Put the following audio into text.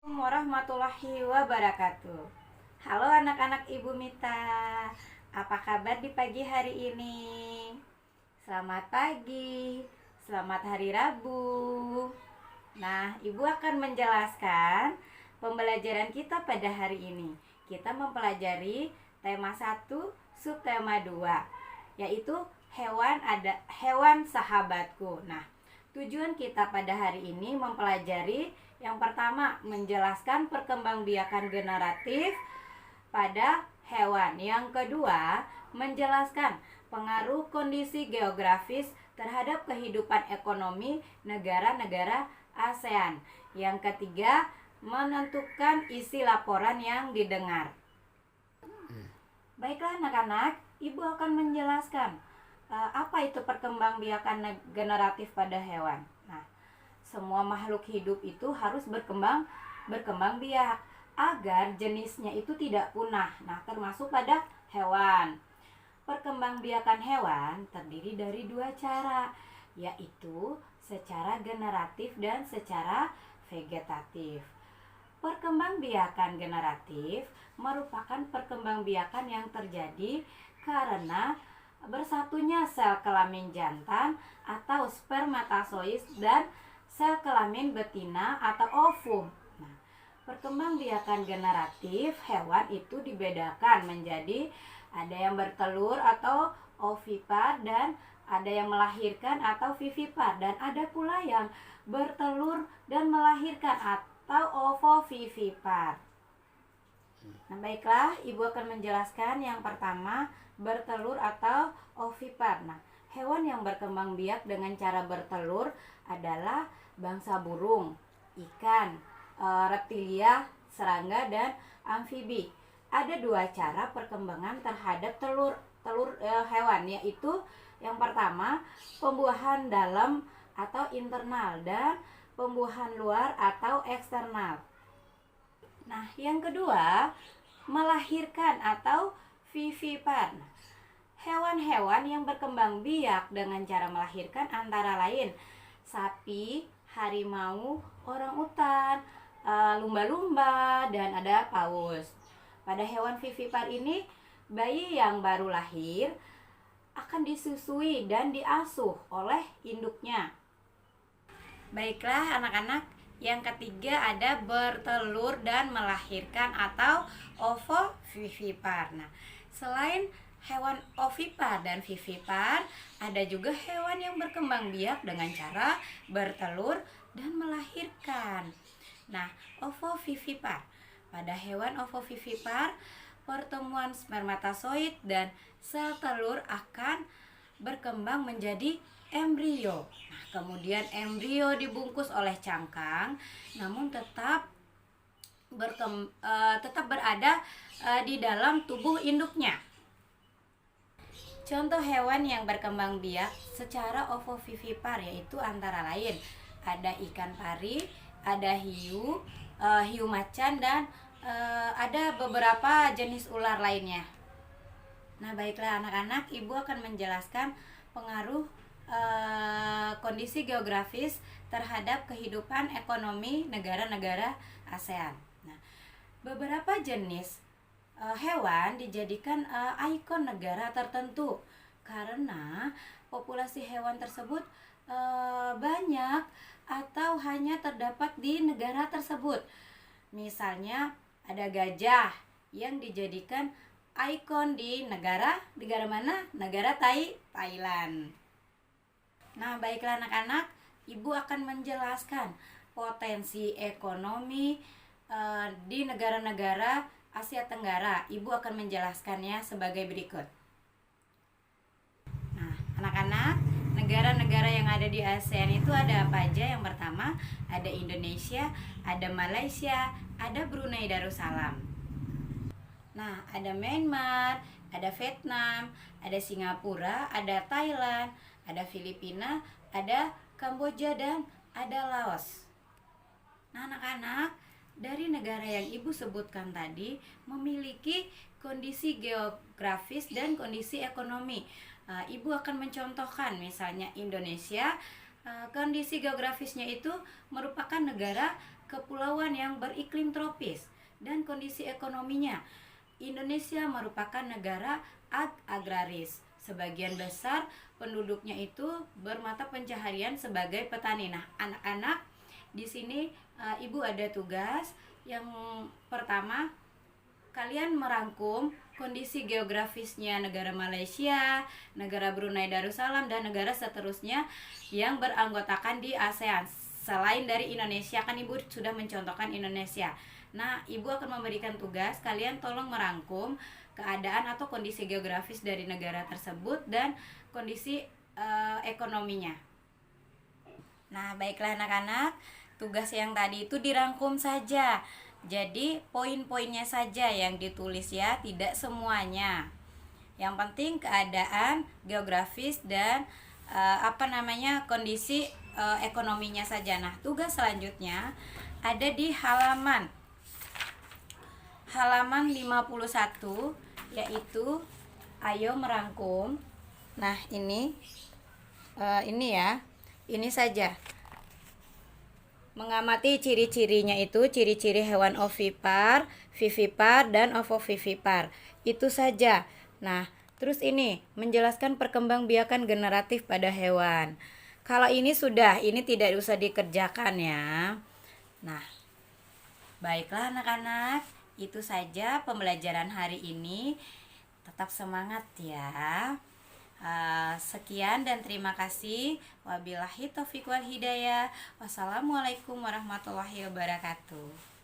Warahmatullahi wabarakatuh. Halo anak-anak Ibu Mita, apa kabar di pagi hari ini? Selamat pagi, selamat hari Rabu. Nah, Ibu akan menjelaskan pembelajaran kita pada hari ini. Kita mempelajari tema 1, subtema 2, yaitu hewan sahabatku. Nah, tujuan kita pada hari ini mempelajari yang pertama, menjelaskan perkembangbiakan generatif pada hewan. Yang kedua, menjelaskan pengaruh kondisi geografis terhadap kehidupan ekonomi negara-negara ASEAN. Yang ketiga, menentukan isi laporan yang didengar. Baiklah anak-anak, Ibu akan menjelaskan apa itu perkembangbiakan generatif pada hewan. Nah, semua makhluk hidup itu harus berkembang biak agar jenisnya itu tidak punah. Nah, termasuk pada hewan. Perkembangbiakan hewan terdiri dari dua cara, yaitu secara generatif dan secara vegetatif. Perkembangbiakan generatif merupakan perkembangbiakan yang terjadi karena bersatunya sel kelamin jantan atau spermatozoid dan sel kelamin betina atau ovum. Nah, perkembangbiakan generatif hewan itu dibedakan menjadi ada yang bertelur atau ovipar dan ada yang melahirkan atau vivipar, dan ada pula yang bertelur dan melahirkan atau ovovivipar. Nah, baiklah, Ibu akan menjelaskan yang pertama, bertelur atau ovipar. Nah, hewan yang berkembang biak dengan cara bertelur adalah bangsa burung, ikan, reptilia, serangga, dan amfibi. Ada dua cara perkembangan terhadap telur hewan, yaitu yang pertama, pembuahan dalam atau internal, dan pembuahan luar atau eksternal. Nah, yang kedua, melahirkan atau vivipar. Hewan-hewan yang berkembang biak dengan cara melahirkan antara lain sapi, harimau, orangutan, lumba-lumba, dan ada paus. Pada hewan vivipar ini, bayi yang baru lahir akan disusui dan diasuh oleh induknya. Baiklah anak-anak, yang ketiga ada bertelur dan melahirkan atau ovovivipar. Nah, selain hewan ovipar dan vivipar, ada juga hewan yang berkembang biak dengan cara bertelur dan melahirkan. Nah, ovovivipar. Pada hewan ovovivipar, pertemuan spermatozoid dan sel telur akan berkembang menjadi embrio. Nah, kemudian embrio dibungkus oleh cangkang, namun tetap berada di dalam tubuh induknya. Contoh hewan yang berkembang biak secara ovovivipar yaitu antara lain ada ikan pari, ada hiu, hiu macan, dan ada beberapa jenis ular lainnya. Nah, baiklah anak-anak, Ibu akan menjelaskan pengaruh kondisi geografis terhadap kehidupan ekonomi negara-negara ASEAN. Nah, beberapa jenis hewan dijadikan ikon negara tertentu karena populasi hewan tersebut banyak atau hanya terdapat di negara tersebut. Misalnya ada gajah yang dijadikan ikon di negara mana? Negara Thailand. Nah, baiklah anak-anak, Ibu akan menjelaskan potensi ekonomi di negara-negara Asia Tenggara. Ibu akan menjelaskannya sebagai berikut. Nah, anak-anak, negara-negara yang ada di ASEAN itu ada apa aja? Yang pertama, ada Indonesia, ada Malaysia, ada Brunei Darussalam. Nah, ada Myanmar, ada Vietnam, ada Singapura, ada Thailand, ada Filipina, ada Kamboja, dan ada Laos. Nah, anak-anak, dari negara yang Ibu sebutkan tadi memiliki kondisi geografis dan kondisi ekonomi. Ibu akan mencontohkan misalnya Indonesia, kondisi geografisnya itu merupakan negara kepulauan yang beriklim tropis dan kondisi ekonominya. Indonesia merupakan negara agraris. Sebagian besar penduduknya itu bermata pencaharian sebagai petani. Nah, anak-anak di sini Ibu ada tugas. Yang pertama, kalian merangkum kondisi geografisnya negara Malaysia, negara Brunei Darussalam, dan negara seterusnya yang beranggotakan di ASEAN. Selain dari Indonesia, kan Ibu sudah mencontohkan Indonesia. Nah, Ibu akan memberikan tugas, kalian tolong merangkum keadaan atau kondisi geografis dari negara tersebut dan kondisi ekonominya. Nah, baiklah anak-anak, tugas yang tadi itu dirangkum saja. Jadi poin-poinnya saja yang ditulis ya, tidak semuanya. Yang penting keadaan geografis dan kondisi ekonominya saja. Nah, tugas selanjutnya ada di halaman 51, yaitu ayo merangkum. Nah, ini ya. Ini saja. Mengamati ciri-cirinya itu, ciri-ciri hewan ovipar, vivipar, dan ovovivipar. Itu saja. Nah, terus ini, menjelaskan perkembangbiakan generatif pada hewan. Kalau ini sudah, ini tidak usah dikerjakan ya. Nah, baiklah anak-anak, itu saja pembelajaran hari ini. Tetap semangat ya. Sekian dan terima kasih. Wabillahi taufiq wal hidayah. Wassalamualaikum warahmatullahi wabarakatuh.